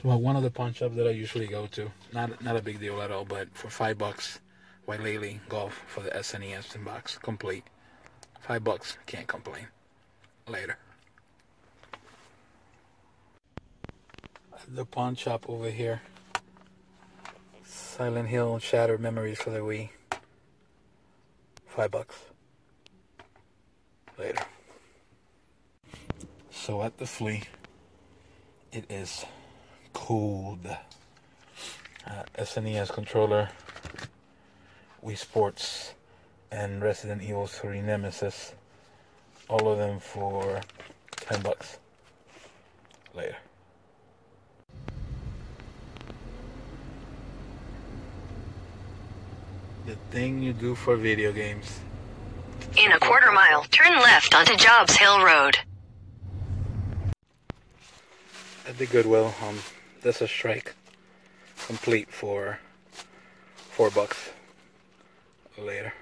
Well, one of the pawn shops that I usually go to, not a big deal at all, but for $5, Wailele Golf for the SNES box complete. $5, can't complain. Later. The pawn shop over here. Silent Hill Shattered Memories for the Wii. $5. Later. So at the flea, it is cold. SNES controller, Wii Sports, and Resident Evil 3 Nemesis. All of them for $10. Later. The thing you do for video games. In a quarter mile, turn left onto Jobs Hill Road. At the Goodwill, that's a Strike complete for $4. Later.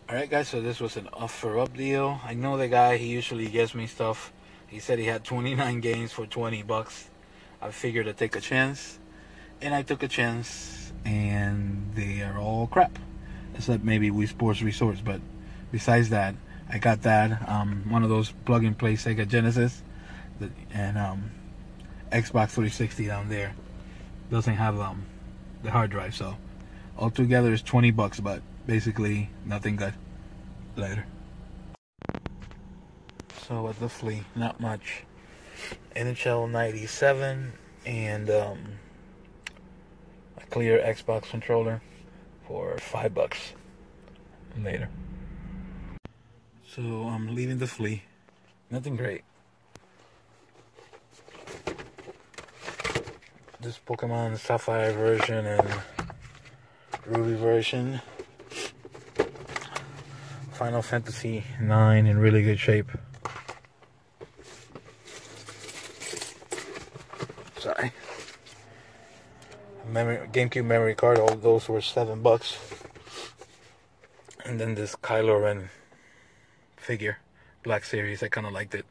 Alright guys, so this was an offer-up deal. I know the guy, he usually gets me stuff. He said he had 29 games for $20. I figured I'd take a chance. And I took a chance, and they are all crap. Except maybe Wii Sports Resorts, but besides that, I got that. One of those plug-and-play Sega Genesis. And Xbox 360 down there. Doesn't have the hard drive, so altogether it's $20, but basically nothing good. Later. So at the flea, not much. NHL 97 and a clear Xbox controller for $5. Later. So I'm leaving the flea. Nothing great. This Pokemon Sapphire version and Ruby version. Final Fantasy 9 in really good shape. Sorry. GameCube memory card, all those were $7. And then this Kylo Ren figure, Black Series, I kind of liked it,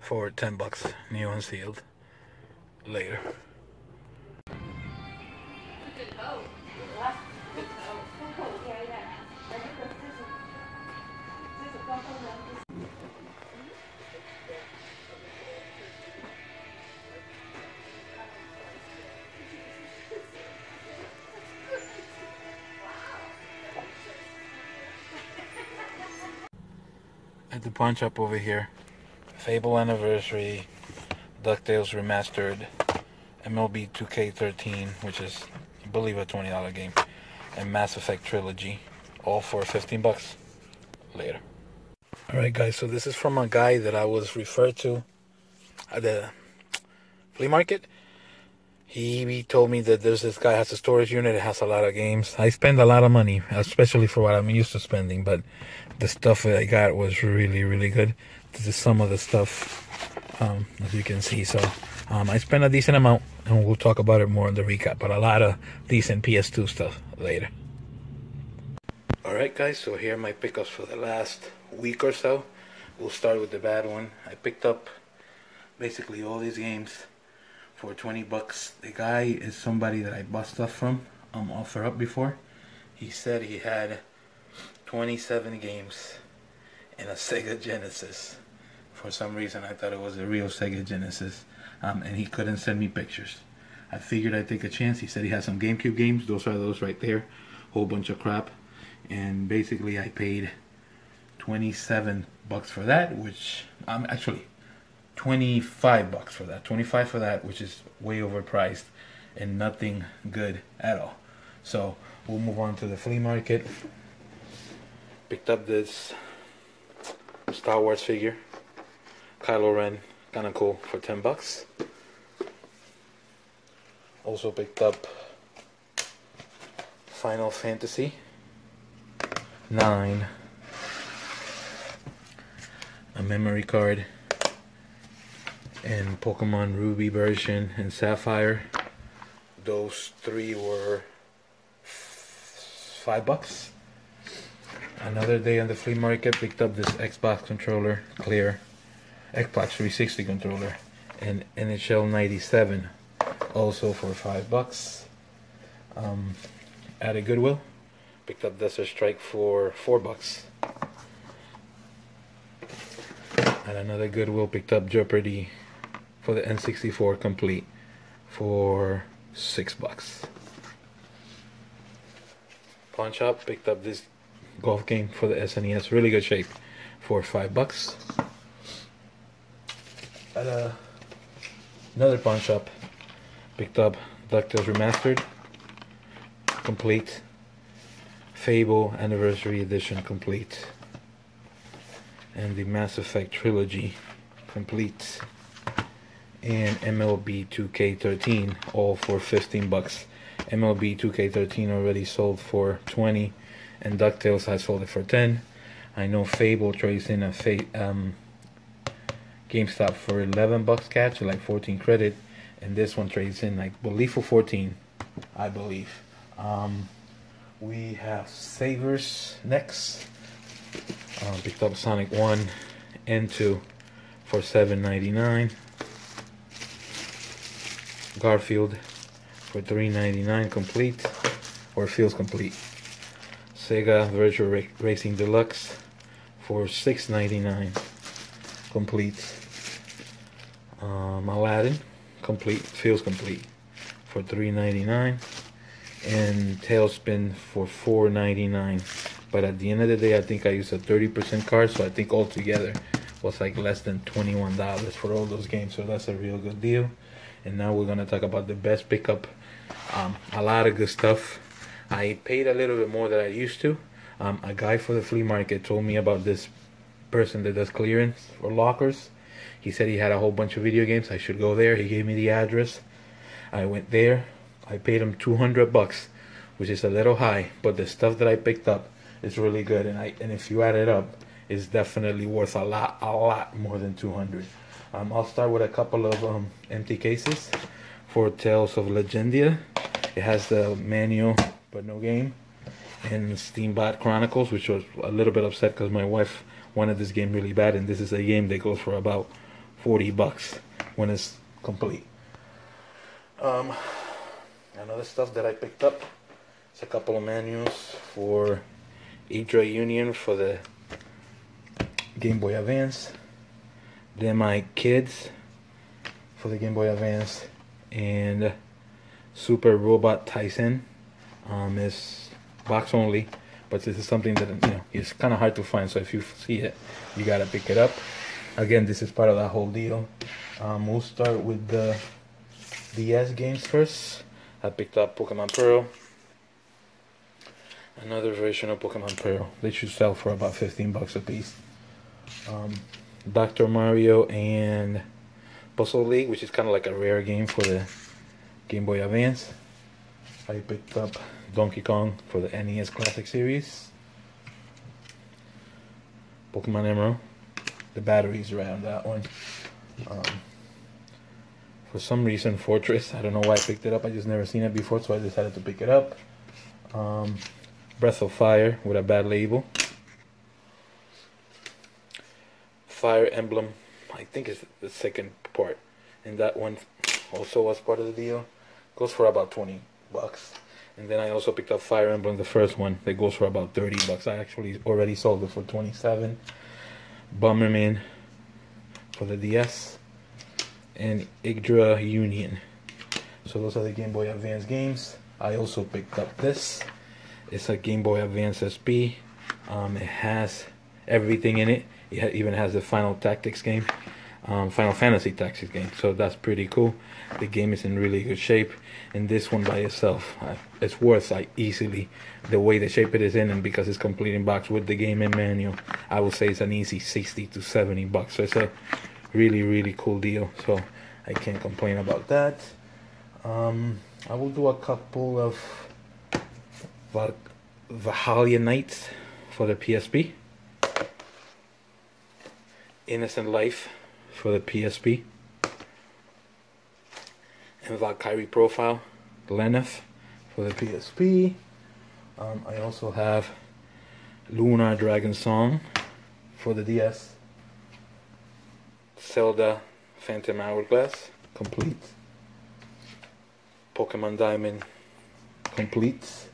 for $10, new and sealed. Later. At the pawn shop over here, Fable Anniversary, DuckTales Remastered, MLB 2K13, which is, I believe, a $20 game, and Mass Effect Trilogy, all for $15. Later. Alright guys, so this is from a guy that I was referred to at the flea market. He told me that there's this guy has a storage unit that has a lot of games. I spend a lot of money, especially for what I'm used to spending, but the stuff that I got was really, really good. This is some of the stuff, as you can see. So I spent a decent amount, and we'll talk about it more in the recap, but a lot of decent PS2 stuff later. Alright guys, so here are my pickups for the last week or so. We'll start with the bad one. I picked up basically all these games for $20. The guy is somebody that I bought stuff from, offer up before. He said he had 27 games and a Sega Genesis. For some reason I thought it was a real Sega Genesis, and he couldn't send me pictures. I figured I'd take a chance. He said he had some GameCube games. Those are those right there, whole bunch of crap. And basically I paid $27 for that, which actually $25 for that. $25 for that, which is way overpriced and nothing good at all. So we'll move on to the flea market. Picked up this Star Wars figure, Kylo Ren, kind of cool, for $10. Also picked up Final Fantasy 9, a memory card, and Pokemon Ruby version and Sapphire. Those three were $5. Another day on the flea market, picked up this Xbox controller, clear Xbox 360 controller, and NHL 97, also for $5. At a Goodwill, picked up Desert Strike for $4. At another Goodwill, picked up Jeopardy for the N64 complete for $6. Pawn shop, picked up this golf game for the SNES, really good shape, for $5. At another pawn shop, picked up DuckTales Remastered complete, Fable Anniversary Edition complete, and the Mass Effect Trilogy complete, and MLB 2K13, all for $15. MLB 2K13 already sold for $20, and DuckTales has sold it for $10. I know Fable trades in a GameStop for $11 catch, like 14 credit, and this one trades in, I believe, for 14, I believe. We have Savers next. Picked up Sonic 1 and 2 for $7.99. Garfield for $3.99 complete, or feels complete. Sega Virtual Racing Deluxe for $6.99 complete. Aladdin complete, feels complete, for $3.99. And Tailspin for $4.99. But at the end of the day, I think I used a 30% card, so I think altogether was like less than $21 for all those games. So that's a real good deal. And now we're gonna talk about the best pickup. A lot of good stuff. I paid a little bit more than I used to. A guy for the flea market told me about this person that does clearance for lockers. He said he had a whole bunch of video games. I should go there. He gave me the address. I went there. I paid him $200, which is a little high, but the stuff that I picked up is really good, and if you add it up, it's definitely worth a lot more than $200. I'll start with a couple of empty cases for Tales of Legendia. It has the manual but no game, and Steambot Chronicles, which was a little bit upset because my wife wanted this game really bad, and this is a game that goes for about $40 when it's complete. Another stuff that I picked up is a couple of manuals for Idra Union for the Game Boy Advance. Then my Kids for the Game Boy Advance, and Super Robot Tyson. Is box only, but this is something that it's kind of hard to find. So if you see it, you gotta pick it up. Again, this is part of that whole deal. We'll start with the DS games first. I picked up Pokemon Pearl, another version of Pokemon Pearl. They should sell for about $15 a piece. Dr. Mario and Puzzle League, which is kind of like a rare game for the Game Boy Advance. I picked up Donkey Kong for the NES Classic Series. Pokemon Emerald. The batteries are around that one. For some reason, Fortress. I don't know why I picked it up. I just never seen it before, so I decided to pick it up. Breath of Fire with a bad label. Fire Emblem, I think is the second part, and that one also was part of the deal. Goes for about $20. And then I also picked up Fire Emblem, the first one, that goes for about $30. I actually already sold it for $27. Bomberman for the DS, and Idra Union. So those are the Game Boy Advance games. I also picked up this. It's a Game Boy Advance SP. It has everything in it. It even has the Final Tactics game, Final Fantasy Tactics game. So that's pretty cool. The game is in really good shape, and this one by itself, it's worth easily the way the shape it is in, and because it's complete in box with the game and manual, I would say it's an easy $60 to $70. So it's a really cool deal. So I can't complain about that. I will do a couple of Valhalla Knights for the PSP. Innocent Life for the PSP. And Valkyrie Profile, Lenneth for the PSP. I also have Lunar Dragon Song for the DS. Zelda Phantom Hourglass complete. Pokemon Diamond completes.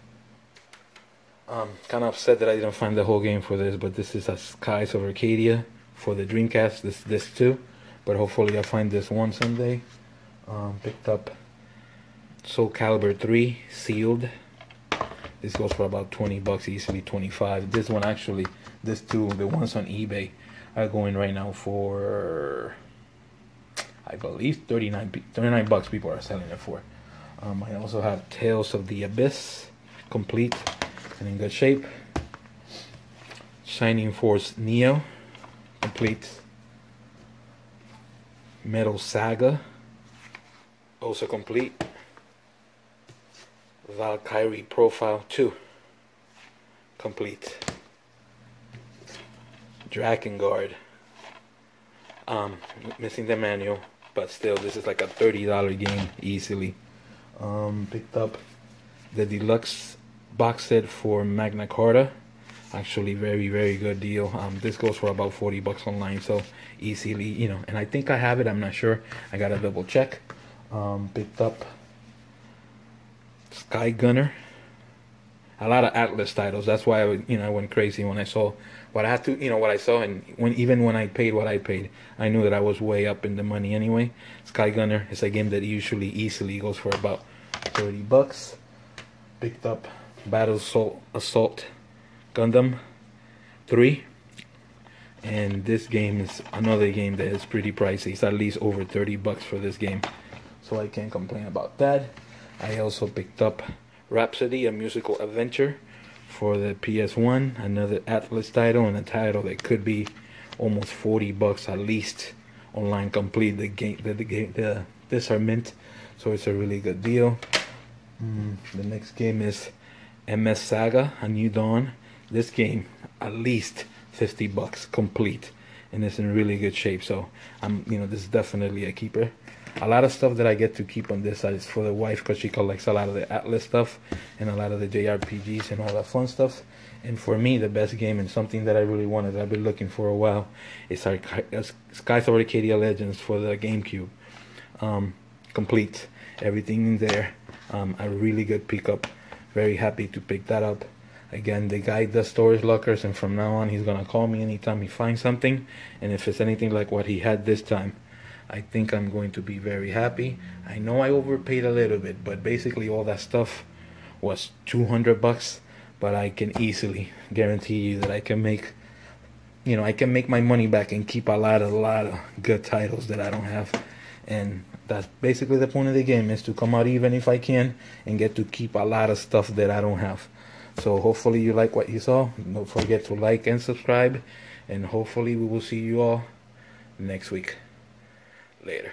Kind of upset that I didn't find the whole game for this, but this is a Skies of Arcadia for the Dreamcast. This too, but hopefully I find this one someday. Picked up Soul Calibur 3 sealed. This goes for about 20 bucks, easily 25. This one actually, this two, the ones on eBay are going right now for, I believe, 39 bucks. People are selling it for. I also have Tales of the Abyss complete and in good shape. Shining Force Neo complete. Metal Saga also complete. Valkyrie Profile 2 complete. Drakengard, missing the manual, but still this is like a $30 game easily. Picked up the deluxe box set for Magna Carta, actually very good deal. This goes for about 40 bucks online, so easily, you know, and I think I have it, I'm not sure, I gotta double check. Picked up Sky Gunner, a lot of Atlas titles. That's why I went crazy when I saw what I had to, what I saw, and even when I paid what I paid, I knew that I was way up in the money anyway. Sky Gunner is a game that usually easily goes for about 30 bucks. Picked up Battle Assault Gundam 3, and this game is another game that is pretty pricey. It's at least over 30 bucks for this game, so I can't complain about that. I also picked up Rhapsody, a musical adventure for the PS1, another Atlas title, and a title that could be almost 40 bucks at least online complete. This are mint, so it's a really good deal. The next game is MS Saga, A New Dawn. This game at least 50 bucks complete, and it's in really good shape, so this is definitely a keeper. A lot of stuff that I get to keep on this side is for the wife, because she collects a lot of the Atlas stuff and a lot of the JRPGs and all that fun stuff. And for me, the best game and something that I really wanted, that I've been looking for a while, is Skies of Arcadia Legends for the GameCube. Complete, everything in there. A really good pickup. Very happy to pick that up. Again, the guy does storage lockers, and from now on he's gonna call me anytime he finds something, and if it's anything like what he had this time, I think I'm going to be very happy. I know I overpaid a little bit, but basically all that stuff was 200 bucks, but I can easily guarantee you that I can make my money back and keep a lot of good titles that I don't have. And that's basically the point of the game, is to come out even if I can and get to keep a lot of stuff that I don't have. So hopefully you like what you saw. Don't forget to like and subscribe, and hopefully we will see you all next week. Later.